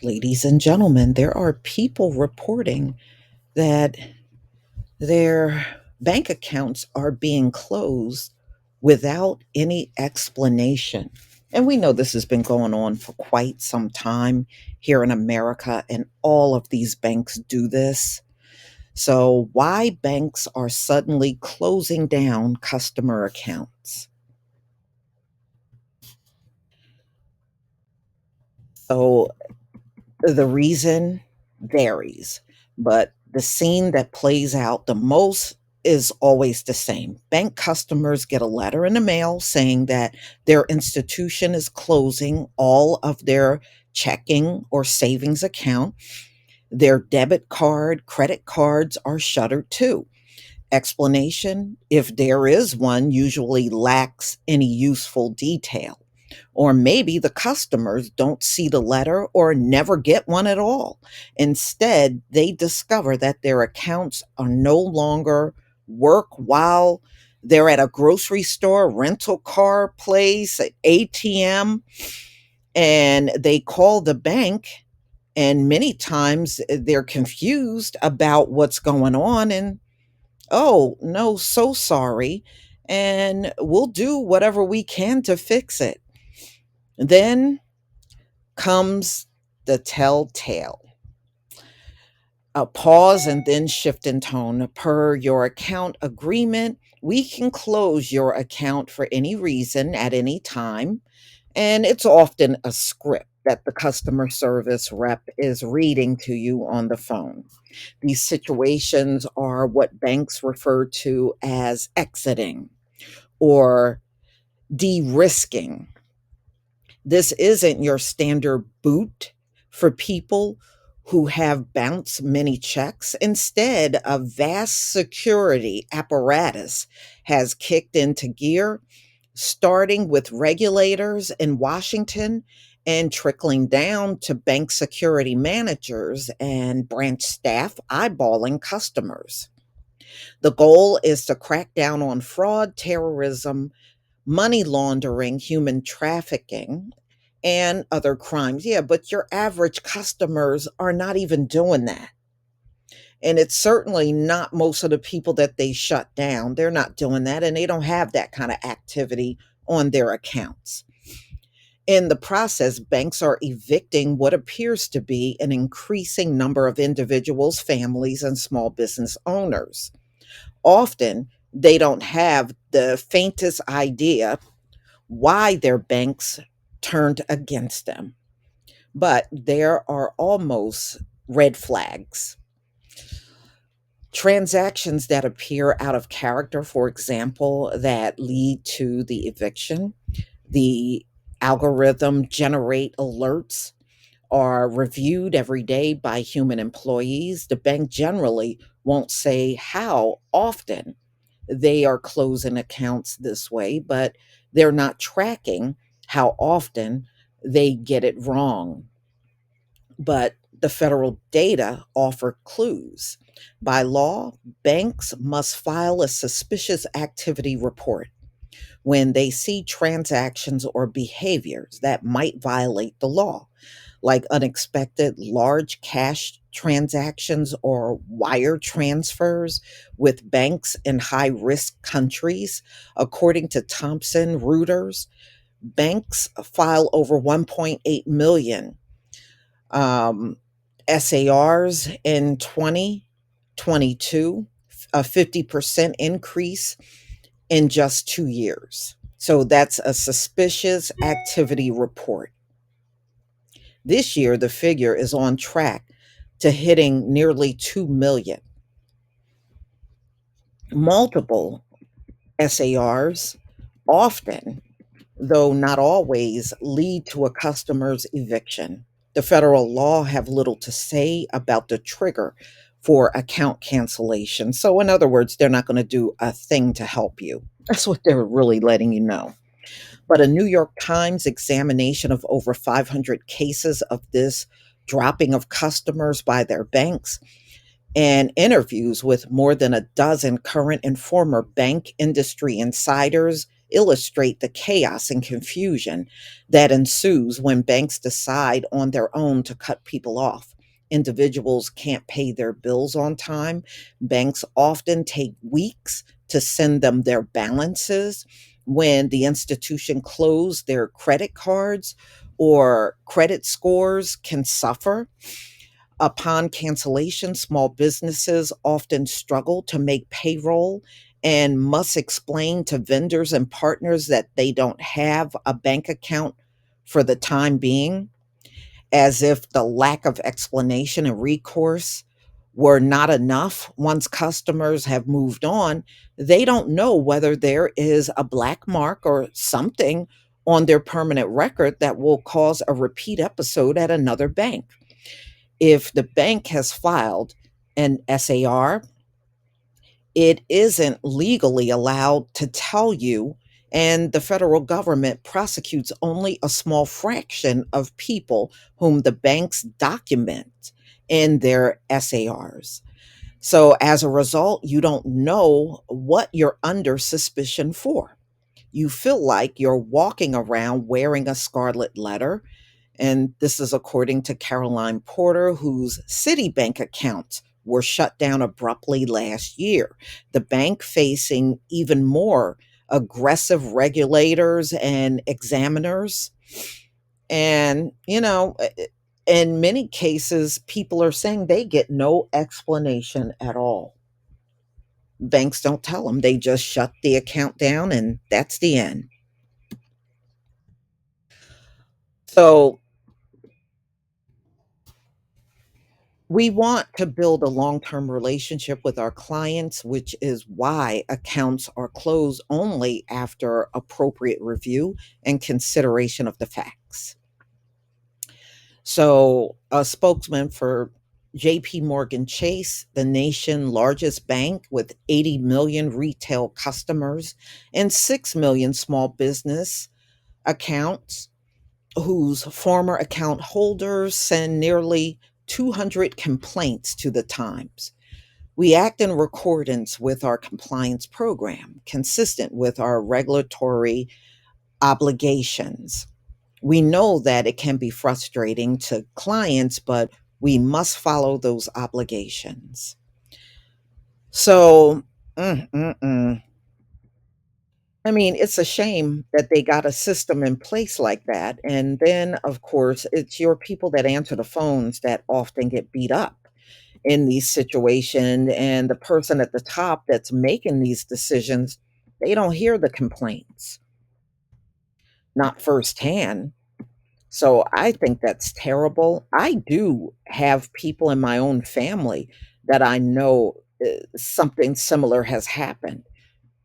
Ladies and gentlemen, there are people reporting that their bank accounts are being closed without any explanation. And we know this has been going on for quite some time here in America, and all of these banks do this. So, why banks are suddenly closing down customer accounts? So, the reason varies, but the scene that plays out the most is always the same. Bank customers get a letter in the mail saying that their institution is closing all of their checking or savings account. Their debit card, credit cards are shuttered too. Explanation, if there is one, usually lacks any useful detail. Or maybe the customers don't see the letter or never get one at all. Instead, they discover that their accounts are no longer work while they're at a grocery store, rental car place, an ATM, and they call the bank. And many times they're confused about what's going on and, "Oh, no, so sorry. And we'll do whatever we can to fix it." Then comes the telltale. A pause and then shift in tone. Per your account agreement, we can close your account for any reason at any time. And it's often a script that the customer service rep is reading to you on the phone. These situations are what banks refer to as exiting or de risking. This isn't your standard boot for people who have bounced many checks. Instead, a vast security apparatus has kicked into gear, starting with regulators in Washington and trickling down to bank security managers and branch staff eyeballing customers. The goal is to crack down on fraud, terrorism, money laundering, human trafficking, and other crimes. Yeah, but your average customers are not even doing that. And it's certainly not most of the people that they shut down. They're not doing that, and they don't have that kind of activity on their accounts. In the process, banks are evicting what appears to be an increasing number of individuals, families, and small business owners. Often, they don't have the faintest idea why their banks turned against them. But there are almost red flags. Transactions that appear out of character, for example, that lead to the eviction, the algorithm generate alerts are reviewed every day by human employees. The bank generally won't say how often they are closing accounts this way, but they're not tracking how often they get it wrong. But the federal data offer clues. By law, banks must file a suspicious activity report when they see transactions or behaviors that might violate the law, like unexpected large cash transactions or wire transfers with banks in high risk countries. According to Thomson Reuters, banks file over 1.8 million SARs in 2022, a 50% increase in just 2 years. So that's a suspicious activity report. This year, the figure is on track to hitting nearly 2 million. Multiple SARs often, though not always, lead to a customer's eviction. The federal law have little to say about the trigger for account cancellation. So, in other words, they're not going to do a thing to help you. That's what they're really letting you know. But a New York Times examination of over 500 cases of this dropping of customers by their banks and interviews with more than a dozen current and former bank industry insiders illustrate the chaos and confusion that ensues when banks decide on their own to cut people off. Individuals can't pay their bills on time. Banks often take weeks to send them their balances. When the institution closed, their credit cards or credit scores can suffer. Upon cancellation, small businesses often struggle to make payroll and must explain to vendors and partners that they don't have a bank account for the time being, as if the lack of explanation and recourse were not enough. Once customers have moved on, they don't know whether there is a black mark or something on their permanent record that will cause a repeat episode at another bank. If the bank has filed an SAR, it isn't legally allowed to tell you, and the federal government prosecutes only a small fraction of people whom the banks document in their SARs. So as a result, you don't know what you're under suspicion for. You feel like you're walking around wearing a scarlet letter, and this is according to Caroline Porter, whose Citibank accounts were shut down abruptly last year. The bank facing even more aggressive regulators and examiners. And, in many cases, people are saying they get no explanation at all. Banks don't tell them, they just shut the account down, and that's the end. So, we want to build a long term relationship with our clients, which is why accounts are closed only after appropriate review and consideration of the facts. So, a spokesman for JP Morgan Chase, the nation's largest bank with 80 million retail customers and 6 million small business accounts, whose former account holders send nearly 200 complaints to the Times. We act in accordance with our compliance program, consistent with our regulatory obligations. We know that it can be frustrating to clients, but we must follow those obligations. So, mm, mm, mm. I mean, it's a shame that they got a system in place like that. And then, of course, it's your people that answer the phones that often get beat up in these situations. And the person at the top that's making these decisions, they don't hear the complaints, not firsthand. So I think that's terrible. I do have people in my own family that I know something similar has happened,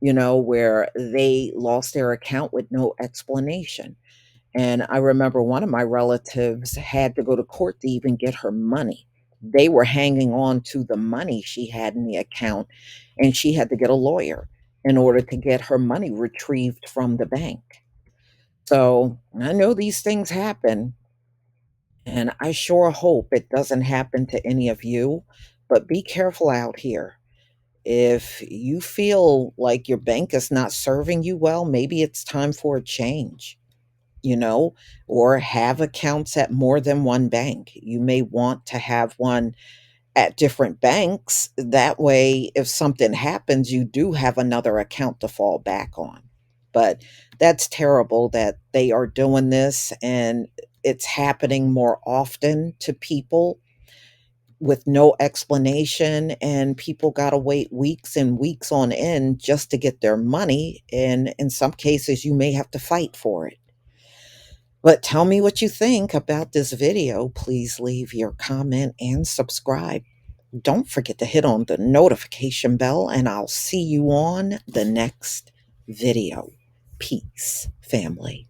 where they lost their account with no explanation. And I remember one of my relatives had to go to court to even get her money. They were hanging on to the money she had in the account, and she had to get a lawyer in order to get her money retrieved from the bank. So I know these things happen, and I sure hope it doesn't happen to any of you, but be careful out here. If you feel like your bank is not serving you well, maybe it's time for a change, you know, or have accounts at more than one bank. You may want to have one at different banks. That way, if something happens, you do have another account to fall back on. But that's terrible that they are doing this, and it's happening more often to people with no explanation, and people got to wait weeks and weeks on end just to get their money, and in some cases you may have to fight for it. But tell me what you think about this video. Please leave your comment and subscribe. Don't forget to hit on the notification bell, and I'll see you on the next video. Peace, family.